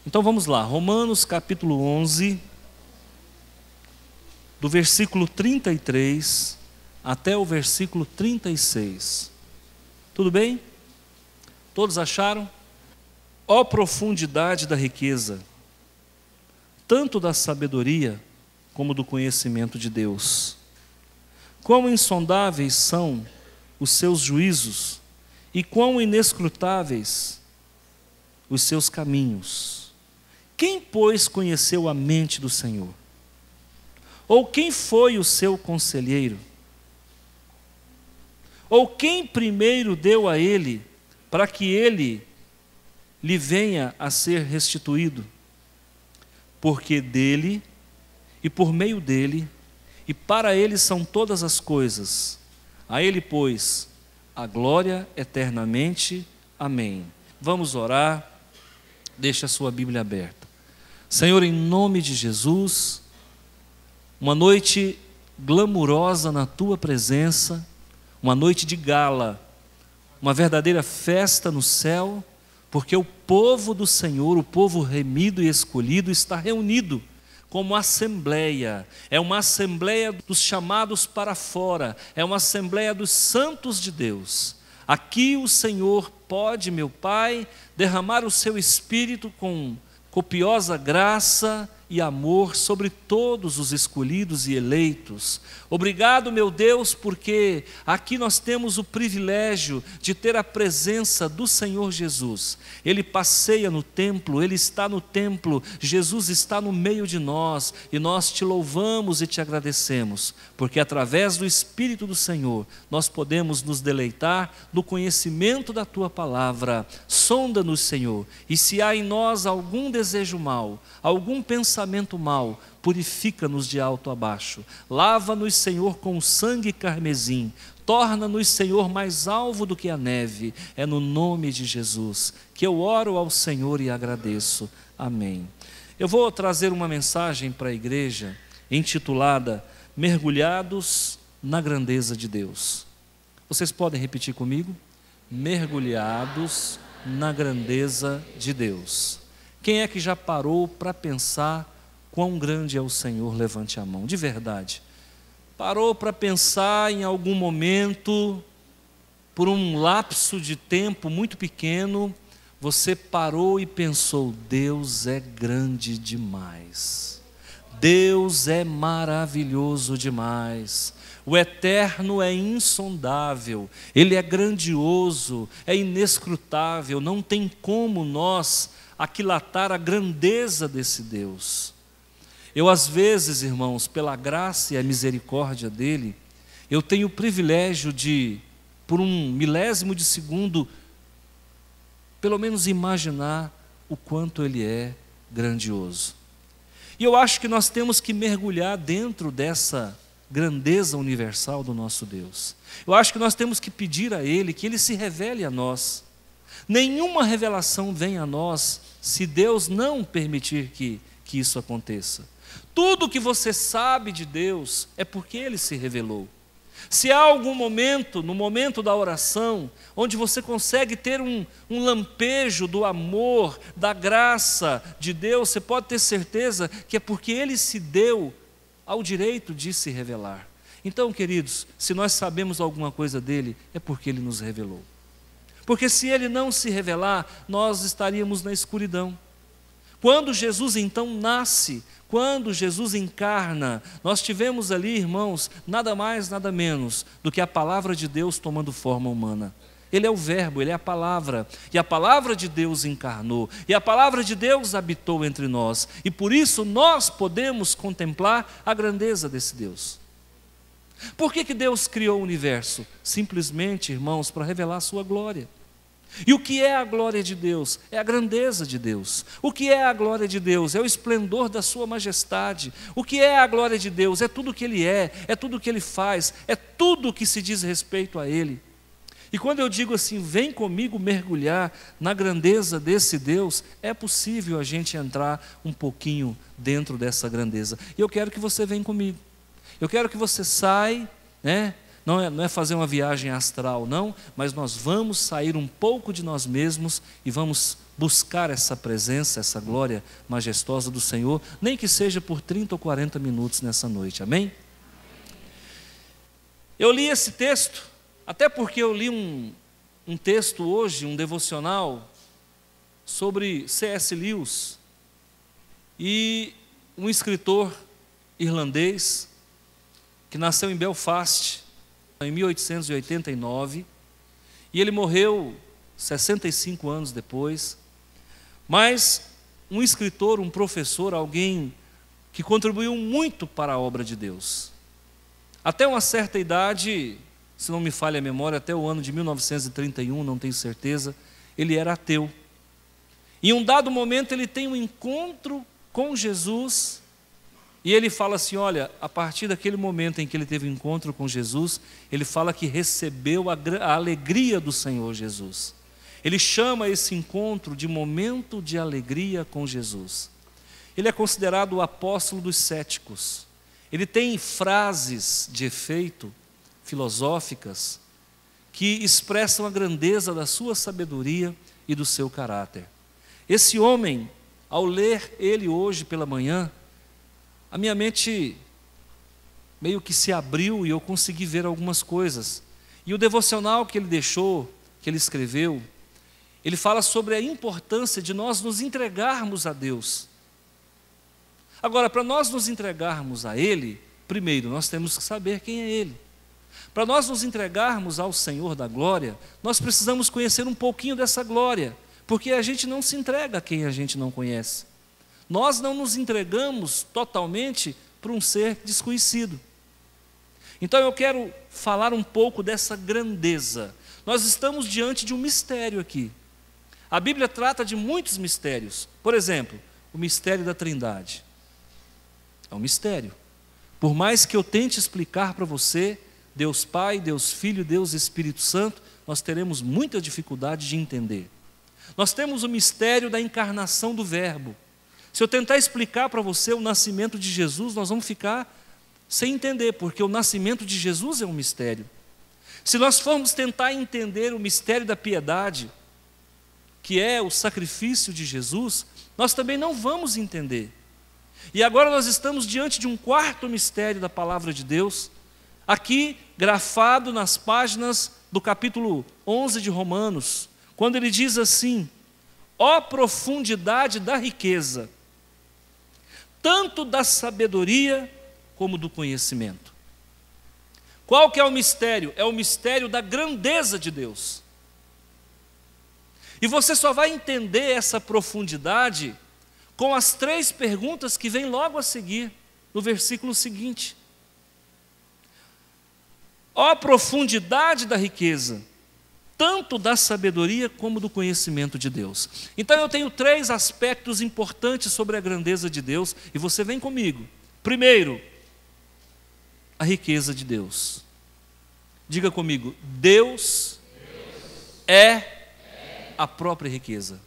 Então vamos lá, Romanos capítulo 11, do versículo 33 até o versículo 36. Tudo bem? Todos acharam? Ó profundidade da riqueza, tanto da sabedoria como do conhecimento de Deus. Quão insondáveis são os seus juízos e quão inescrutáveis os seus caminhos. Quem, pois, conheceu a mente do Senhor? Ou quem foi o seu conselheiro? Ou quem primeiro deu a ele, para que ele lhe venha a ser restituído? Porque dele, e por meio dele, e para ele são todas as coisas. A ele, pois, a glória eternamente. Amém. Vamos orar. Deixe a sua Bíblia aberta. Senhor, em nome de Jesus, uma noite glamurosa na Tua presença, uma noite de gala, uma verdadeira festa no céu, porque o povo do Senhor, o povo remido e escolhido, está reunido como assembleia. É uma assembleia dos chamados para fora, é uma assembleia dos santos de Deus. Aqui o Senhor pode, meu Pai, derramar o seu Espírito com copiosa graça e amor sobre todos os escolhidos e eleitos. Obrigado, meu Deus, porque aqui nós temos o privilégio de ter a presença do Senhor Jesus. Ele passeia no templo, Ele está no templo, Jesus está no meio de nós, e nós te louvamos e te agradecemos, porque através do Espírito do Senhor, nós podemos nos deleitar no conhecimento da Tua palavra. Sonda-nos, Senhor, e se há em nós algum desejo mau, algum pensamento mau, purifica-nos de alto a baixo. Lava-nos, Senhor, com o sangue carmesim. Torna-nos, Senhor, mais alvo do que a neve. É no nome de Jesus que eu oro ao Senhor e agradeço. Amém. Eu vou trazer uma mensagem para a igreja intitulada Mergulhados na Grandeza de Deus. Vocês podem repetir comigo? Mergulhados na grandeza de Deus. Quem é que já parou para pensar quão grande é o Senhor? Levante a mão, de verdade. Parou para pensar em algum momento, por um lapso de tempo muito pequeno, você parou e pensou: Deus é grande demais. Deus é maravilhoso demais. O eterno é insondável, Ele é grandioso, é inescrutável, não tem como nós aquilatar a grandeza desse Deus. Eu às vezes, irmãos, pela graça e a misericórdia dEle, eu tenho o privilégio de, por um milésimo de segundo, pelo menos imaginar o quanto Ele é grandioso. E eu acho que nós temos que mergulhar dentro dessa grandeza universal do nosso Deus. Eu acho que nós temos que pedir a Ele que Ele se revele a nós. Nenhuma revelação vem a nós se Deus não permitir que isso aconteça. Tudo que você sabe de Deus é porque Ele se revelou. Se há algum momento, no momento da oração, onde você consegue ter um lampejo do amor, da graça de Deus, você pode ter certeza que é porque Ele se deu ao direito de se revelar. Então, queridos, se nós sabemos alguma coisa dEle, é porque Ele nos revelou. Porque se Ele não se revelar, nós estaríamos na escuridão. Quando Jesus então nasce, quando Jesus encarna, nós tivemos ali, irmãos, nada mais, nada menos do que a palavra de Deus tomando forma humana. Ele é o verbo, Ele é a palavra, e a palavra de Deus encarnou, e a palavra de Deus habitou entre nós, e por isso nós podemos contemplar a grandeza desse Deus. Por que Deus criou o universo? Simplesmente, irmãos, para revelar a sua glória. E o que é a glória de Deus? É a grandeza de Deus. O que é a glória de Deus? É o esplendor da sua majestade. O que é a glória de Deus? É tudo o que Ele é tudo o que Ele faz, é tudo o que se diz respeito a Ele. E quando eu digo assim, vem comigo mergulhar na grandeza desse Deus, é possível a gente entrar um pouquinho dentro dessa grandeza. E eu quero que você venha comigo. Eu quero que você saia, né? Não é fazer uma viagem astral, não, mas nós vamos sair um pouco de nós mesmos e vamos buscar essa presença, essa glória majestosa do Senhor, nem que seja por 30 ou 40 minutos nessa noite, amém? Eu li esse texto, até porque eu li um texto hoje, um devocional, sobre C.S. Lewis, e um escritor irlandês, que nasceu em Belfast, em 1889, e ele morreu 65 anos depois, mas um escritor, um professor, alguém que contribuiu muito para a obra de Deus. Até uma certa idade, se não me falha a memória, até o ano de 1931, não tenho certeza, ele era ateu. Em um dado momento ele tem um encontro com Jesus, e ele fala assim, olha, a partir daquele momento em que ele teve um encontro com Jesus, ele fala que recebeu a alegria do Senhor Jesus. Ele chama esse encontro de momento de alegria com Jesus. Ele é considerado o apóstolo dos céticos. Ele tem frases de efeito filosóficas que expressam a grandeza da sua sabedoria e do seu caráter. Esse homem, ao ler ele hoje pela manhã, a minha mente meio que se abriu e eu consegui ver algumas coisas. E o devocional que ele deixou, que ele escreveu, ele fala sobre a importância de nós nos entregarmos a Deus. Agora, para nós nos entregarmos a Ele, primeiro nós temos que saber quem é Ele. Para nós nos entregarmos ao Senhor da glória, nós precisamos conhecer um pouquinho dessa glória, porque a gente não se entrega a quem a gente não conhece. Nós não nos entregamos totalmente para um ser desconhecido. Então eu quero falar um pouco dessa grandeza. Nós estamos diante de um mistério aqui. A Bíblia trata de muitos mistérios. Por exemplo, o mistério da Trindade. É um mistério. Por mais que eu tente explicar para você, Deus Pai, Deus Filho, Deus Espírito Santo, nós teremos muita dificuldade de entender. Nós temos o mistério da encarnação do Verbo. Se eu tentar explicar para você o nascimento de Jesus, nós vamos ficar sem entender, porque o nascimento de Jesus é um mistério. Se nós formos tentar entender o mistério da piedade, que é o sacrifício de Jesus, nós também não vamos entender. E agora nós estamos diante de um quarto mistério da palavra de Deus, aqui grafado nas páginas do capítulo 11 de Romanos, quando ele diz assim: ó profundidade da riqueza, tanto da sabedoria como do conhecimento. Qual que é o mistério? É o mistério da grandeza de Deus. E você só vai entender essa profundidade com as 3 perguntas que vêm logo a seguir, no versículo seguinte. Ó profundidade da riqueza, tanto da sabedoria como do conhecimento de Deus. Então eu tenho 3 aspectos importantes sobre a grandeza de Deus, e você vem comigo. Primeiro, a riqueza de Deus. Diga comigo, Deus é a própria riqueza.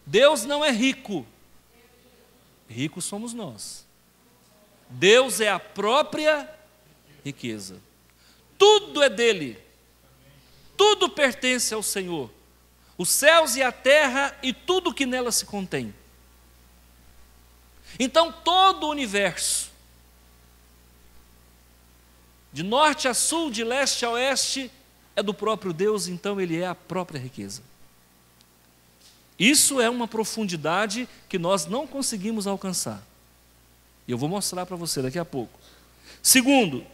Deus não é rico. Ricos somos nós. Deus é a própria riqueza. Tudo é dele. Tudo pertence ao Senhor. Os céus e a terra e tudo que nela se contém. Então todo o universo, de norte a sul, de leste a oeste, é do próprio Deus, então ele é a própria riqueza. Isso é uma profundidade que nós não conseguimos alcançar. E eu vou mostrar para você daqui a pouco. Segundo,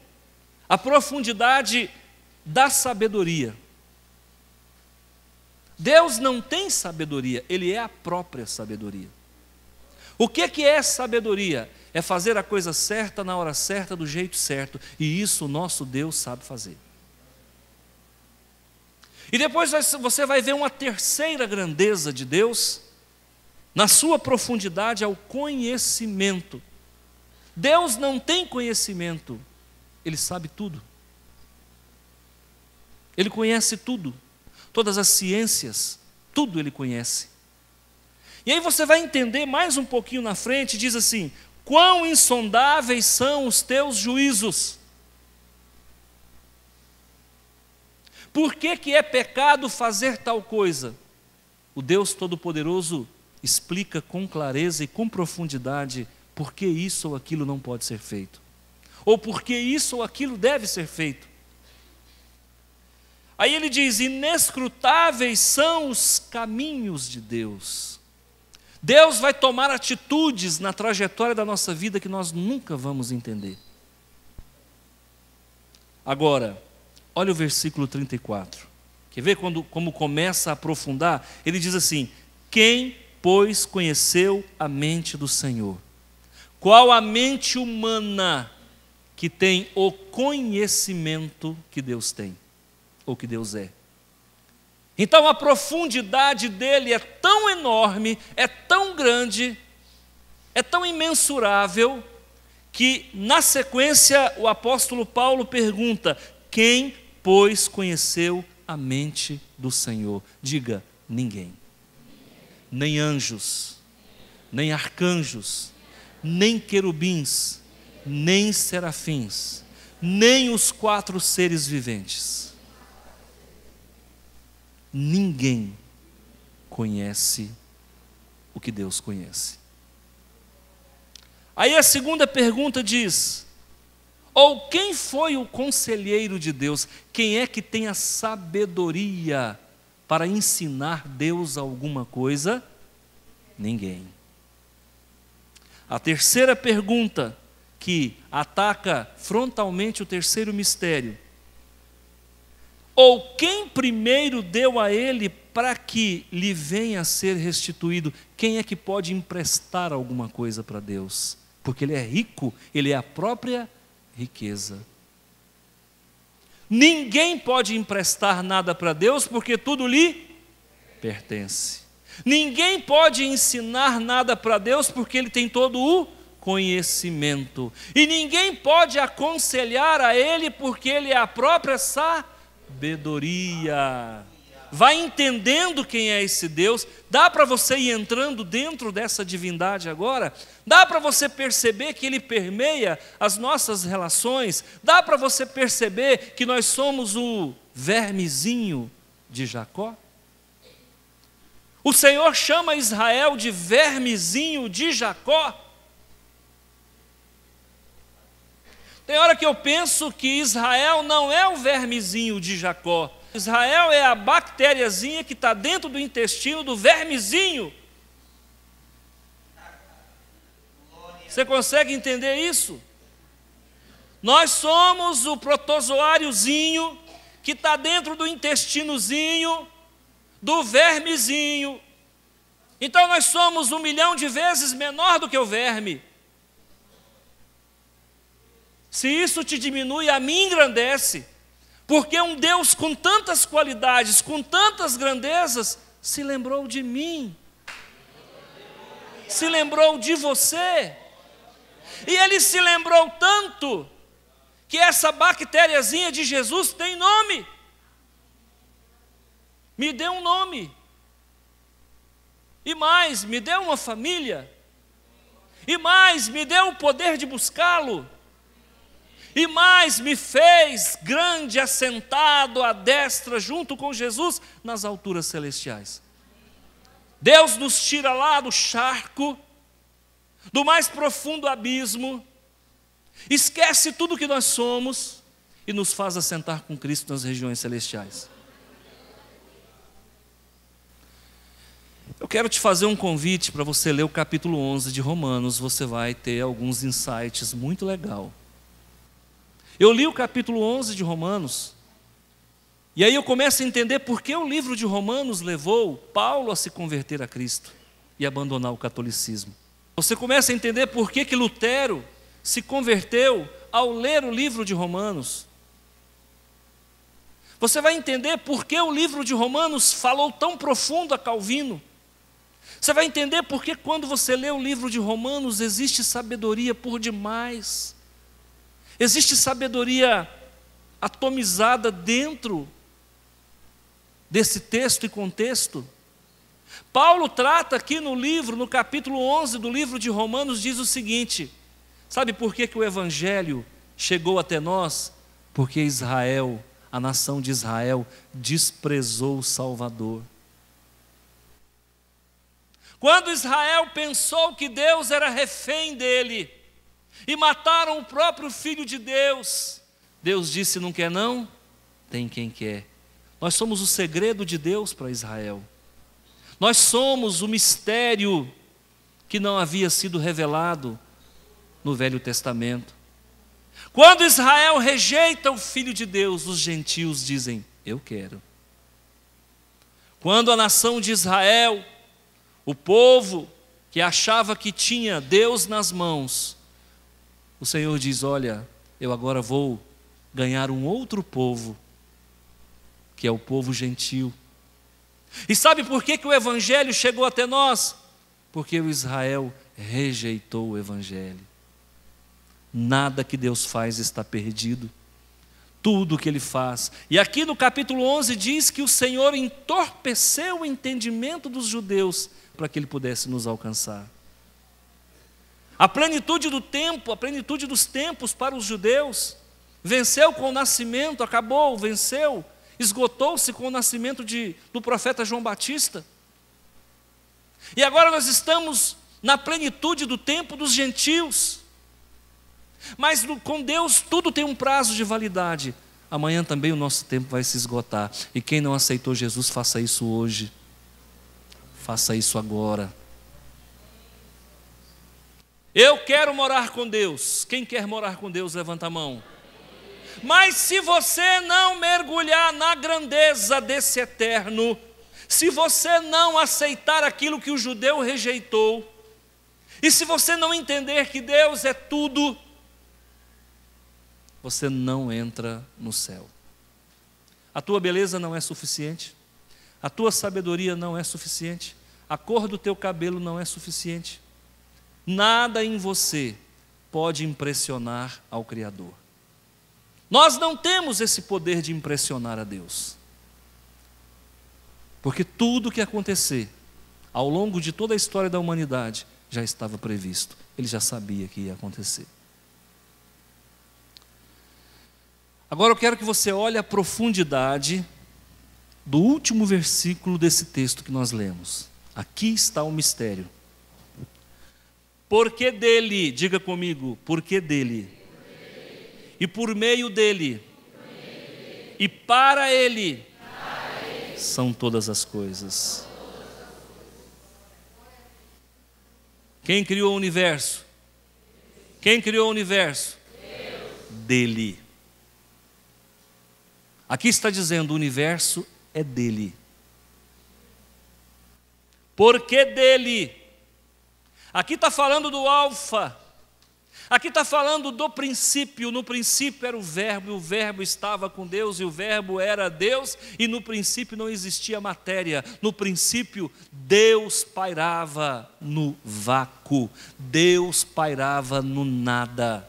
a profundidade da sabedoria. Deus não tem sabedoria, Ele é a própria sabedoria. O que é sabedoria? É fazer a coisa certa na hora certa, do jeito certo. E isso o nosso Deus sabe fazer. E depois você vai ver uma terceira grandeza de Deus, na sua profundidade ao conhecimento. Deus não tem conhecimento, Ele sabe tudo. Ele conhece tudo, todas as ciências, tudo Ele conhece. E aí você vai entender mais um pouquinho na frente, diz assim: quão insondáveis são os teus juízos. Por que é pecado fazer tal coisa? O Deus Todo-Poderoso explica com clareza e com profundidade por que isso ou aquilo não pode ser feito, ou por que isso ou aquilo deve ser feito. Aí ele diz: inescrutáveis são os caminhos de Deus. Deus vai tomar atitudes na trajetória da nossa vida que nós nunca vamos entender. Agora, olha o versículo 34. Quer ver como começa a aprofundar? Ele diz assim: quem, pois, conheceu a mente do Senhor? Qual a mente humana que tem o conhecimento que Deus tem, ou que Deus é? Então a profundidade dele é tão enorme, é tão grande, é tão imensurável, que na sequência o apóstolo Paulo pergunta: quem, pois, conheceu a mente do Senhor? Diga: ninguém. Nem anjos, nem arcanjos, nem querubins, nem serafins, nem os 4 seres viventes. Ninguém conhece o que Deus conhece. Aí a segunda pergunta diz: ou quem foi o conselheiro de Deus? Quem é que tem a sabedoria para ensinar Deus alguma coisa? Ninguém. A terceira pergunta, que ataca frontalmente o terceiro mistério: ou quem primeiro deu a ele para que lhe venha a ser restituído? Quem é que pode emprestar alguma coisa para Deus? Porque Ele é rico, Ele é a própria riqueza. Ninguém pode emprestar nada para Deus, porque tudo lhe pertence. Ninguém pode ensinar nada para Deus, porque Ele tem todo o conhecimento. E ninguém pode aconselhar a Ele, porque Ele é a própria sabedoria. Vai entendendo quem é esse Deus. Dá para você ir entrando dentro dessa divindade agora? Dá para você perceber que Ele permeia as nossas relações? Dá para você perceber que nós somos o vermezinho de Jacó? O Senhor chama Israel de vermezinho de Jacó. Tem hora que eu penso que Israel não é o vermezinho de Jacó. Israel é a bactériazinha que está dentro do intestino do vermezinho. Você consegue entender isso? Nós somos o protozoáriozinho que está dentro do intestinozinho do vermezinho. Então nós somos 1 milhão de vezes menor do que o verme. Se isso te diminui, a mim engrandece. Porque um Deus com tantas qualidades, com tantas grandezas, se lembrou de mim, se lembrou de você. E Ele se lembrou tanto, que essa bactériazinha de Jesus tem nome. Me deu um nome. E mais, me deu uma família. E mais, me deu o poder de buscá-lo. E mais, me fez grande, assentado à destra, junto com Jesus, nas alturas celestiais. Deus nos tira lá do charco, do mais profundo abismo, esquece tudo que nós somos e nos faz assentar com Cristo nas regiões celestiais. Eu quero te fazer um convite para você ler o capítulo 11 de Romanos. Você vai ter alguns insights muito legais. Eu li o capítulo 11 de Romanos, e aí eu começo a entender por que o livro de Romanos levou Paulo a se converter a Cristo e abandonar o catolicismo. Você começa a entender por que Lutero se converteu ao ler o livro de Romanos. Você vai entender por que o livro de Romanos falou tão profundo a Calvino. Você vai entender por que quando você lê o livro de Romanos existe sabedoria por demais. Existe sabedoria atomizada dentro desse texto e contexto? Paulo trata aqui no capítulo 11 do livro de Romanos, diz o seguinte: sabe por que o Evangelho chegou até nós? Porque Israel, a nação de Israel, desprezou o Salvador. Quando Israel pensou que Deus era refém dele, e mataram o próprio Filho de Deus, Deus disse: não quer não? Tem quem quer. Nós somos o segredo de Deus para Israel. Nós somos o mistério que não havia sido revelado no Velho Testamento. Quando Israel rejeita o Filho de Deus, os gentios dizem: eu quero. Quando a nação de Israel, o povo que achava que tinha Deus nas mãos, o Senhor diz: olha, eu agora vou ganhar um outro povo, que é o povo gentil. E sabe por que o Evangelho chegou até nós? Porque o Israel rejeitou o Evangelho. Nada que Deus faz está perdido. Tudo que Ele faz. E aqui no capítulo 11 diz que o Senhor entorpeceu o entendimento dos judeus para que Ele pudesse nos alcançar. A plenitude do tempo, a plenitude dos tempos para os judeus, venceu com o nascimento, acabou, venceu, esgotou-se com o nascimento do profeta João Batista. E agora nós estamos na plenitude do tempo dos gentios. Mas com Deus tudo tem um prazo de validade. Amanhã também o nosso tempo vai se esgotar. E quem não aceitou Jesus, faça isso hoje. Faça isso agora. Eu quero morar com Deus. Quem quer morar com Deus, levanta a mão. Mas se você não mergulhar na grandeza desse eterno, se você não aceitar aquilo que o judeu rejeitou, e se você não entender que Deus é tudo, você não entra no céu. A tua beleza não é suficiente, a tua sabedoria não é suficiente, a cor do teu cabelo não é suficiente. Nada em você pode impressionar ao Criador. Nós não temos esse poder de impressionar a Deus. Porque tudo que acontecer ao longo de toda a história da humanidade já estava previsto. Ele já sabia que ia acontecer. Agora eu quero que você olhe a profundidade do último versículo desse texto que nós lemos. Aqui está o mistério. Porque dele, diga comigo, porque dele, e por meio dele, e para ele, são todas as coisas. Quem criou o universo? Quem criou o universo? Dele. Aqui está dizendo: o universo é dele. Porque dele. Aqui está falando do alfa. Aqui está falando do princípio. No princípio era o verbo estava com Deus, e o verbo era Deus, e no princípio não existia matéria. No princípio Deus pairava no vácuo, Deus pairava no nada.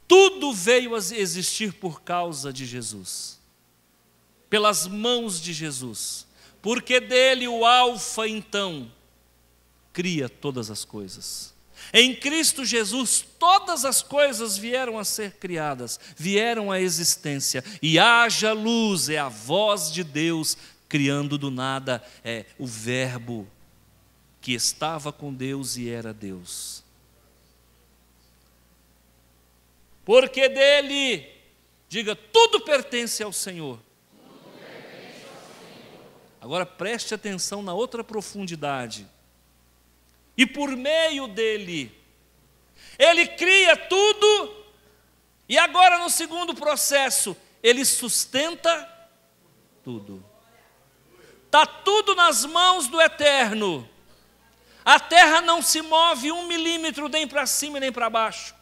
Tudo veio a existir por causa de Jesus, pelas mãos de Jesus, porque dele o alfa então cria todas as coisas. Em Cristo Jesus todas as coisas vieram a ser criadas, vieram à existência, e haja luz, é a voz de Deus criando do nada, é o verbo que estava com Deus e era Deus. Porque dele, diga, tudo pertence ao Senhor. Agora preste atenção na outra profundidade. E por meio dele, ele cria tudo, e agora no segundo processo, ele sustenta tudo. Está tudo nas mãos do Eterno. A terra não se move 1 milímetro nem para cima nem para baixo.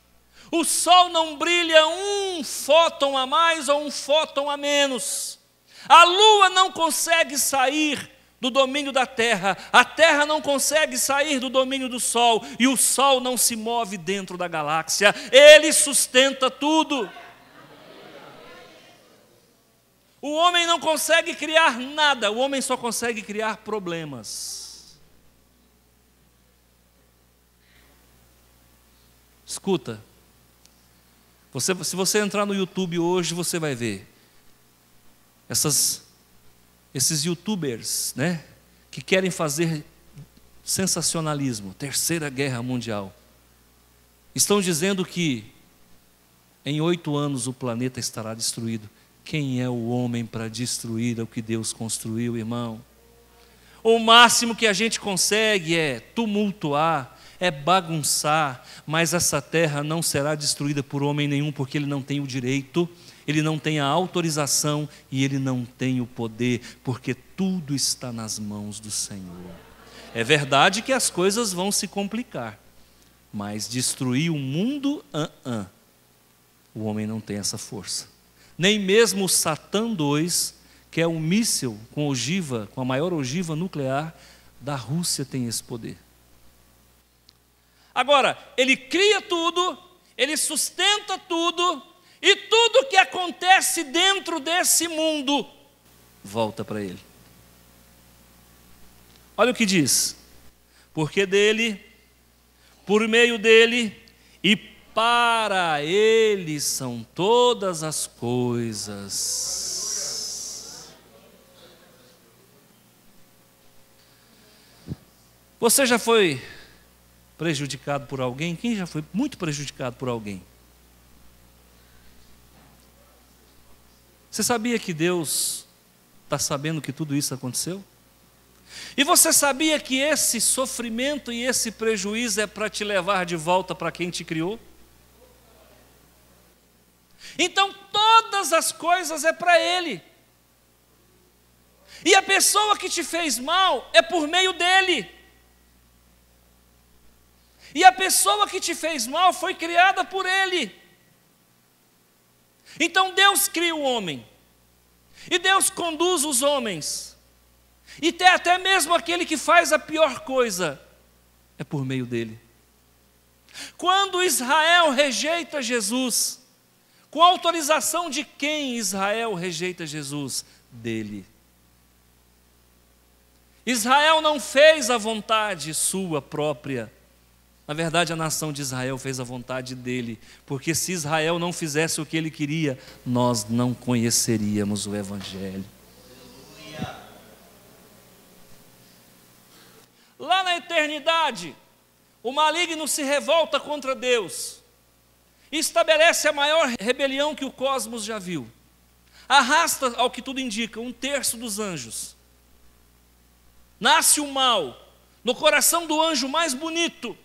O sol não brilha 1 fóton a mais ou 1 fóton a menos. A lua não consegue sair do domínio da terra, a terra não consegue sair do domínio do sol, e o sol não se move dentro da galáxia. Ele sustenta tudo. O homem não consegue criar nada, o homem só consegue criar problemas. Escuta, se você entrar no YouTube hoje, você vai ver esses youtubers, né, que querem fazer sensacionalismo, Terceira Guerra Mundial. Estão dizendo que em 8 anos o planeta estará destruído. Quem é o homem para destruir o que Deus construiu, irmão? O máximo que a gente consegue é tumultuar, é bagunçar, mas essa terra não será destruída por homem nenhum, porque ele não tem o direito, ele não tem a autorização e ele não tem o poder, porque tudo está nas mãos do Senhor. É verdade que as coisas vão se complicar, mas destruir o mundo, o homem não tem essa força. Nem mesmo o Satã 2, que é um míssil com ogiva, com a maior ogiva nuclear da Rússia, tem esse poder. Agora, ele cria tudo, ele sustenta tudo, e tudo que acontece dentro desse mundo volta para ele. Olha o que diz: porque dele, por meio dele e para ele são todas as coisas. Você já foi prejudicado por alguém? Quem já foi muito prejudicado por alguém? Você sabia que Deus está sabendo que tudo isso aconteceu? E você sabia que esse sofrimento e esse prejuízo é para te levar de volta para quem te criou? Então todas as coisas é para Ele. E a pessoa que te fez mal é por meio dele. E a pessoa que te fez mal foi criada por Ele. Então Deus cria o homem. E Deus conduz os homens. E tem até mesmo aquele que faz a pior coisa, é por meio dele. Quando Israel rejeita Jesus, com autorização de quem Israel rejeita Jesus? Dele. Israel não fez a vontade sua própria. Na verdade, a nação de Israel fez a vontade dele, porque se Israel não fizesse o que ele queria, nós não conheceríamos o Evangelho. Lá na eternidade, o maligno se revolta contra Deus e estabelece a maior rebelião que o cosmos já viu. Arrasta, ao que tudo indica, 1/3 dos anjos. Nasce o mal no coração do anjo mais bonito,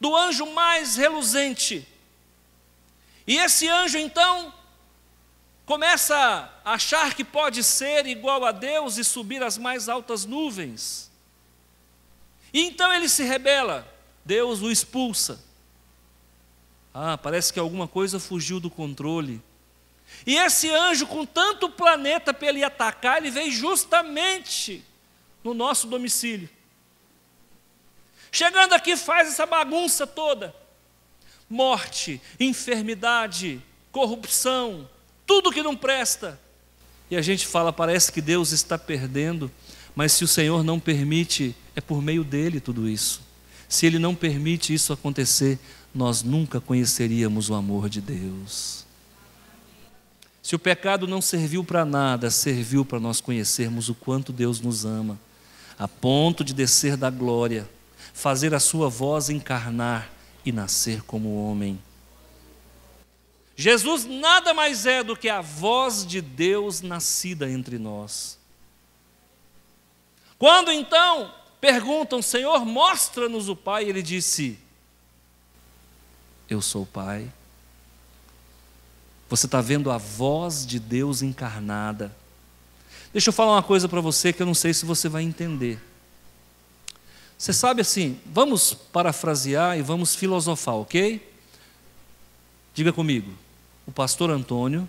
do anjo mais reluzente. E esse anjo então começa a achar que pode ser igual a Deus e subir às mais altas nuvens. E então ele se rebela, Deus o expulsa. Parece que alguma coisa fugiu do controle. E esse anjo, com tanto planeta para ele atacar, ele veio justamente no nosso domicílio. Chegando aqui, faz essa bagunça toda. Morte, enfermidade, corrupção, tudo que não presta. E a gente fala, parece que Deus está perdendo, mas se o Senhor não permite, é por meio dele tudo isso. Se Ele não permite isso acontecer, nós nunca conheceríamos o amor de Deus. Se o pecado não serviu para nada, serviu para nós conhecermos o quanto Deus nos ama, a ponto de descer da glória, fazer a sua voz encarnar e nascer como homem. Jesus nada mais é do que a voz de Deus nascida entre nós. Quando então perguntam, Senhor, mostra-nos o Pai, ele disse, eu sou o Pai. Você está vendo a voz de Deus encarnada. Deixa eu falar uma coisa para você que eu não sei se você vai entender. Você sabe assim, vamos parafrasear e vamos filosofar, ok? Diga comigo, o pastor Antônio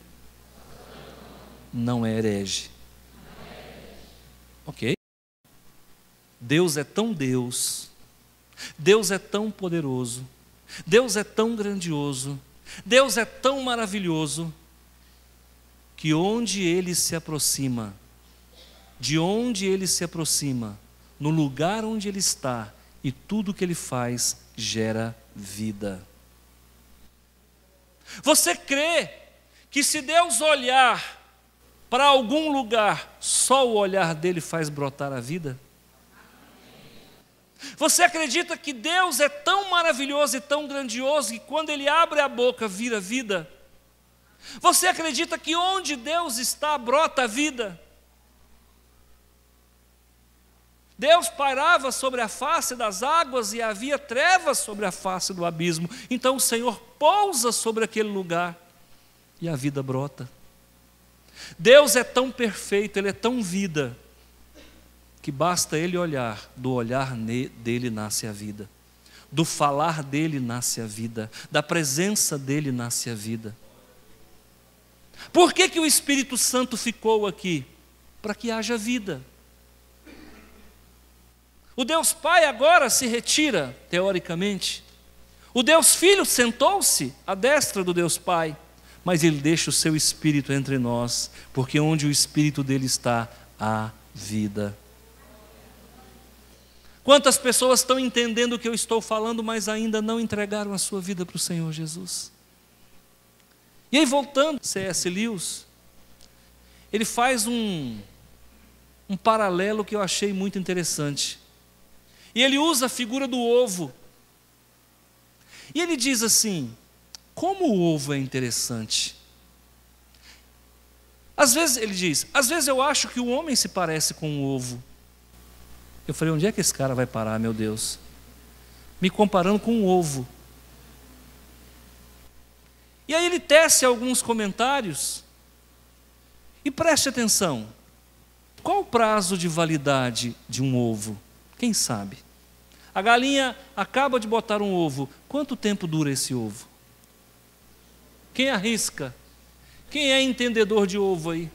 não é herege. Ok? Deus é tão Deus, Deus é tão poderoso, Deus é tão grandioso, Deus é tão maravilhoso, que onde ele se aproxima, de onde ele se aproxima, no lugar onde ele está e tudo que ele faz gera vida. Você crê que se Deus olhar para algum lugar, só o olhar dele faz brotar a vida? Você acredita que Deus é tão maravilhoso e tão grandioso que quando ele abre a boca vira vida? Você acredita que onde Deus está brota a vida? Deus pairava sobre a face das águas e havia trevas sobre a face do abismo. Então o Senhor pousa sobre aquele lugar e a vida brota. Deus é tão perfeito, Ele é tão vida, que basta Ele olhar, do olhar dele nasce a vida, do falar dele nasce a vida, da presença dele nasce a vida. Por que que o Espírito Santo ficou aqui? Para que haja vida. O Deus Pai agora se retira, teoricamente. O Deus Filho sentou-se à destra do Deus Pai, mas Ele deixa o seu Espírito entre nós, porque onde o Espírito dele está, há vida. Quantas pessoas estão entendendo o que eu estou falando, mas ainda não entregaram a sua vida para o Senhor Jesus? E aí, voltando, C.S. Lewis, ele faz um paralelo que eu achei muito interessante. E ele usa a figura do ovo. E ele diz assim: como o ovo é interessante. Às vezes, ele diz, às vezes eu acho que o homem se parece com um ovo. Eu falei, onde é que esse cara vai parar, meu Deus? Me comparando com um ovo. E aí ele tece alguns comentários. E preste atenção. Qual o prazo de validade de um ovo? Quem sabe? A galinha acaba de botar um ovo. Quanto tempo dura esse ovo? Quem arrisca? Quem é entendedor de ovo aí?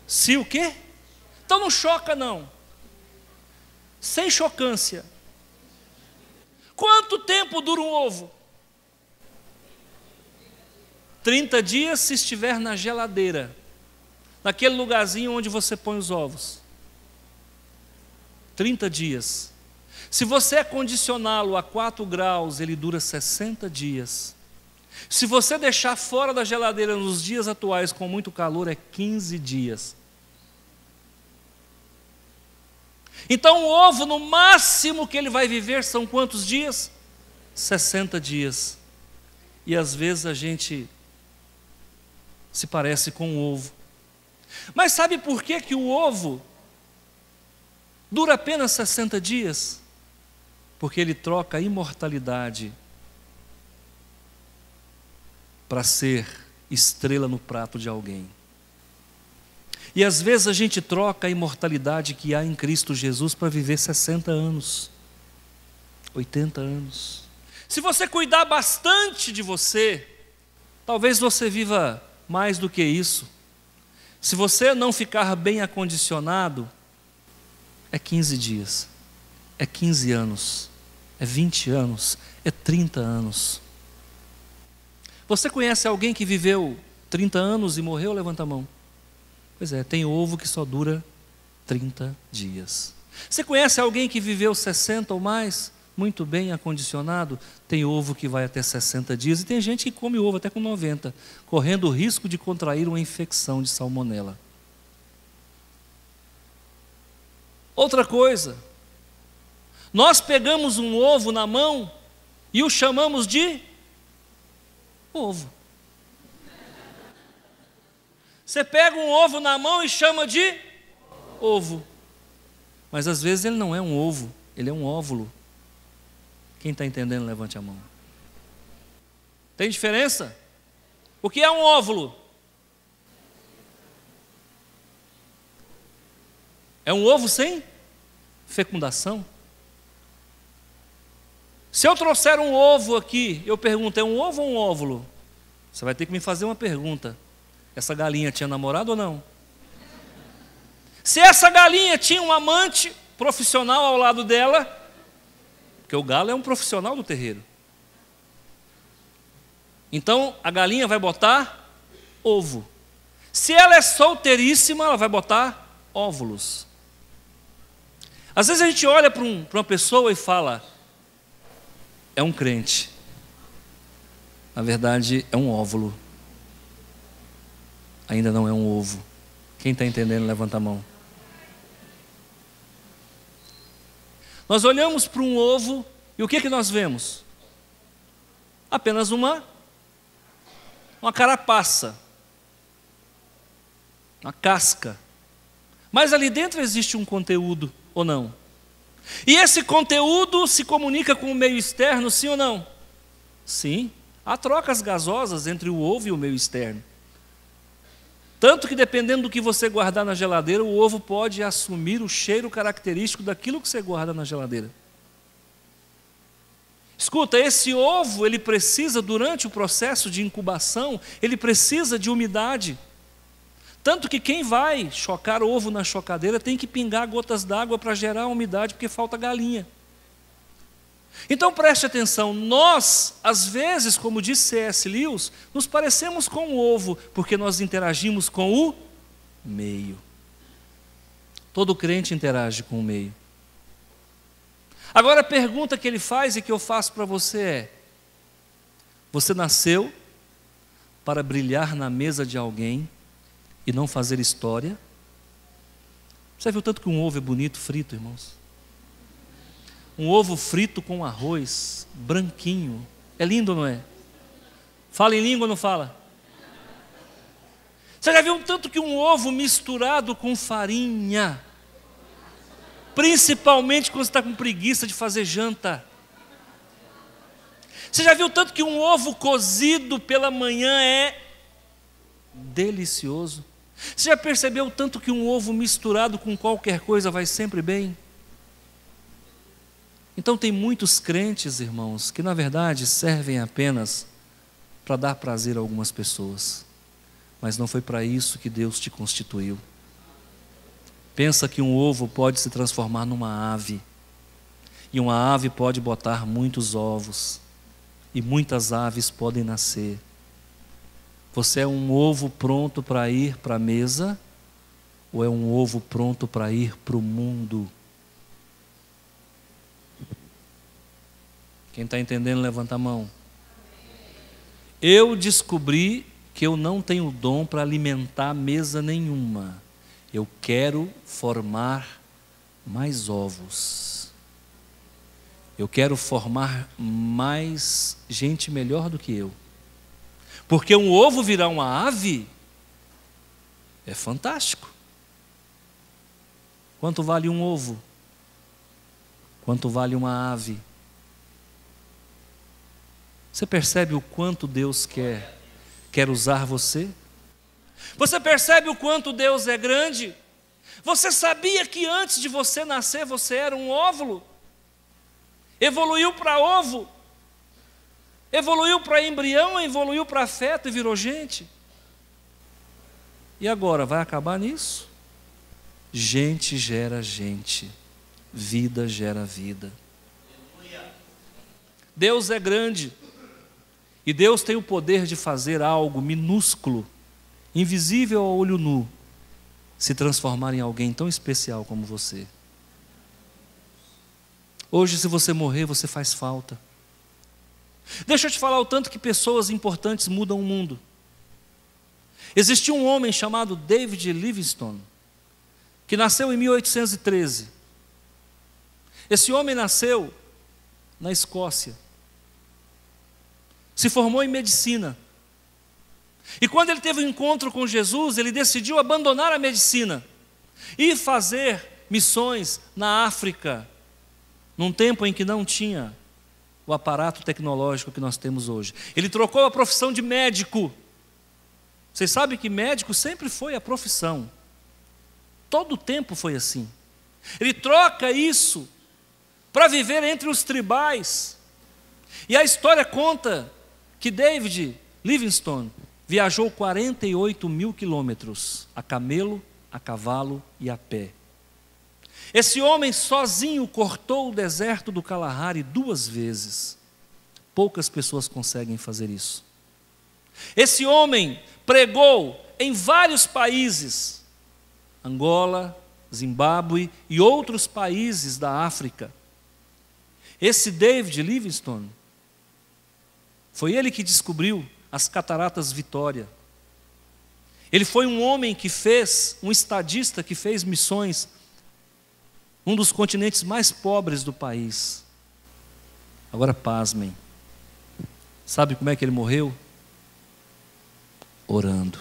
Se o quê? Então não choca não. Sem chocância. Quanto tempo dura um ovo? 30 dias se estiver na geladeira. Naquele lugarzinho onde você põe os ovos. 30 dias. Se você acondicioná-lo a 4 graus, ele dura 60 dias. Se você deixar fora da geladeira nos dias atuais com muito calor, é 15 dias. Então o ovo, no máximo que ele vai viver, são quantos dias? 60 dias. E às vezes a gente se parece com um ovo. Mas sabe por que que o ovo dura apenas 60 dias? Porque ele troca a imortalidade para ser estrela no prato de alguém. E às vezes a gente troca a imortalidade que há em Cristo Jesus para viver 60 anos, 80 anos. Se você cuidar bastante de você, talvez você viva mais do que isso. Se você não ficar bem acondicionado, é 15 dias, é 15 anos, é 20 anos, é 30 anos. Você conhece alguém que viveu 30 anos e morreu? Levanta a mão. Pois é, tem ovo que só dura 30 dias. Você conhece alguém que viveu 60 ou mais? Muito bem acondicionado? Tem ovo que vai até 60 dias. E tem gente que come ovo até com 90, correndo o risco de contrair uma infecção de salmonela. Outra coisa, nós pegamos um ovo na mão e o chamamos de ovo. Você pega um ovo na mão e chama de ovo. Mas às vezes ele não é um ovo, ele é um óvulo. Quem está entendendo, levante a mão. Tem diferença? O que é um óvulo? É um ovo sem fecundação. Se eu trouxer um ovo aqui, eu pergunto, é um ovo ou um óvulo? Você vai ter que me fazer uma pergunta. Essa galinha tinha namorado ou não? Se essa galinha tinha um amante profissional ao lado dela, porque o galo é um profissional do terreiro. Então a galinha vai botar ovo. Se ela é solteiríssima, ela vai botar óvulos. Às vezes a gente olha para uma pessoa e fala, é um crente. Na verdade, é um óvulo. Ainda não é um ovo. Quem está entendendo, levanta a mão. Nós olhamos para um ovo e o que nós vemos? Apenas uma carapaça, uma casca. Mas ali dentro existe um conteúdo, ou não? E esse conteúdo se comunica com o meio externo, sim ou não? Sim. Há trocas gasosas entre o ovo e o meio externo. Tanto que dependendo do que você guardar na geladeira, o ovo pode assumir o cheiro característico daquilo que você guarda na geladeira. Escuta, esse ovo, ele precisa, durante o processo de incubação, ele precisa de umidade. Tanto que quem vai chocar ovo na chocadeira tem que pingar gotas d'água para gerar umidade, porque falta galinha. Então preste atenção, nós, às vezes, como disse C.S. Lewis, nos parecemos com o ovo, porque nós interagimos com o meio. Todo crente interage com o meio. Agora a pergunta que ele faz e que eu faço para você é: você nasceu para brilhar na mesa de alguém e não fazer história? Você viu tanto que um ovo é bonito frito, irmãos? Um ovo frito com arroz, branquinho. É lindo, não é? Fala em língua ou não fala? Você já viu um tanto que um ovo misturado com farinha, principalmente quando você está com preguiça de fazer janta? Você já viu tanto que um ovo cozido pela manhã é delicioso? Você já percebeu o tanto que um ovo misturado com qualquer coisa vai sempre bem? Então tem muitos crentes, irmãos, que na verdade servem apenas para dar prazer a algumas pessoas, mas não foi para isso que Deus te constituiu. Pensa que um ovo pode se transformar numa ave, e uma ave pode botar muitos ovos, e muitas aves podem nascer. Você é um ovo pronto para ir para a mesa, ou é um ovo pronto para ir para o mundo? Quem está entendendo, levanta a mão. Eu descobri que eu não tenho dom para alimentar mesa nenhuma. Eu quero formar mais ovos. Eu quero formar mais gente melhor do que eu. Porque um ovo virar uma ave é fantástico. Quanto vale um ovo? Quanto vale uma ave? Você percebe o quanto Deus quer usar você? Você percebe o quanto Deus é grande? Você sabia que antes de você nascer você era um óvulo? Evoluiu para ovo, evoluiu para embrião, evoluiu para feto e virou gente. E agora, vai acabar nisso? Gente gera gente, vida gera vida. Deus é grande. E Deus tem o poder de fazer algo minúsculo, invisível ao olho nu, se transformar em alguém tão especial como você. Hoje, se você morrer, você faz falta. Deixa eu te falar o tanto que pessoas importantes mudam o mundo. Existia um homem chamado David Livingstone, que nasceu em 1813. Esse homem nasceu na Escócia. Se formou em medicina. E quando ele teve um encontro com Jesus, ele decidiu abandonar a medicina e fazer missões na África, num tempo em que não tinha o aparato tecnológico que nós temos hoje. Ele trocou a profissão de médico. Vocês sabem que médico sempre foi a profissão. Todo o tempo foi assim. Ele troca isso para viver entre os tribais. E a história conta que David Livingstone viajou 48 mil quilômetros a camelo, a cavalo e a pé. Esse homem sozinho cortou o deserto do Kalahari 2 vezes. Poucas pessoas conseguem fazer isso. Esse homem pregou em vários países, Angola, Zimbábue e outros países da África. Esse David Livingstone, foi ele que descobriu as Cataratas Vitória. Ele foi um homem que fez, um estadista que fez missões num dos continentes mais pobres do país. Agora pasmem, sabe como é que ele morreu? Orando.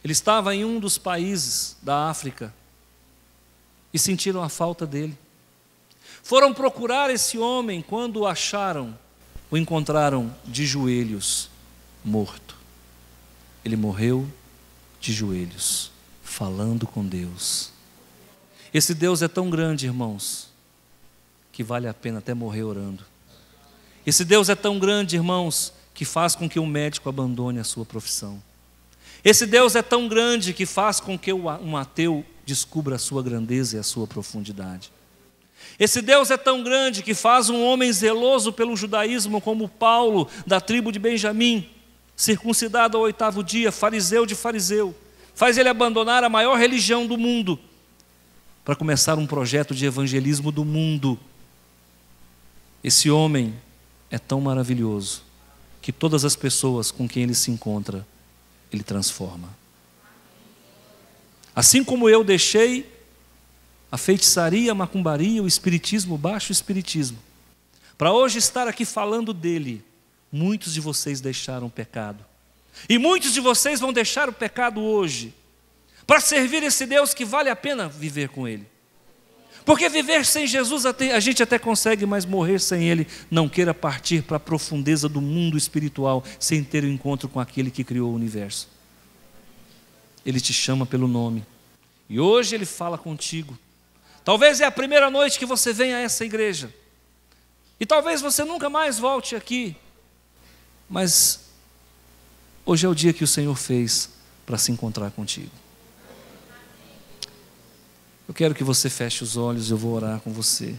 Ele estava em um dos países da África e sentiram a falta dele. Foram procurar esse homem, quando o acharam, o encontraram de joelhos, morto. Ele morreu de joelhos, falando com Deus. Esse Deus é tão grande, irmãos, que vale a pena até morrer orando. Esse Deus é tão grande, irmãos, que faz com que um médico abandone a sua profissão. Esse Deus é tão grande que faz com que um ateu descubra a sua grandeza e a sua profundidade. Esse Deus é tão grande que faz um homem zeloso pelo judaísmo, como Paulo, da tribo de Benjamim, circuncidado ao 8º dia, fariseu de fariseu, faz ele abandonar a maior religião do mundo, para começar um projeto de evangelismo do mundo. Esse homem é tão maravilhoso, que todas as pessoas com quem ele se encontra, ele transforma. Assim como eu deixei a feitiçaria, a macumbaria, o espiritismo, o baixo espiritismo, para hoje estar aqui falando dele, muitos de vocês deixaram o pecado. E muitos de vocês vão deixar o pecado hoje, para servir esse Deus que vale a pena viver com ele. Porque viver sem Jesus a gente até consegue, mas morrer sem ele, não queira partir para a profundeza do mundo espiritual, sem ter o encontro com aquele que criou o universo. Ele te chama pelo nome, e hoje ele fala contigo. Talvez é a primeira noite que você vem a essa igreja, e talvez você nunca mais volte aqui, mas hoje é o dia que o Senhor fez para se encontrar contigo. Eu quero que você feche os olhos, eu vou orar com você.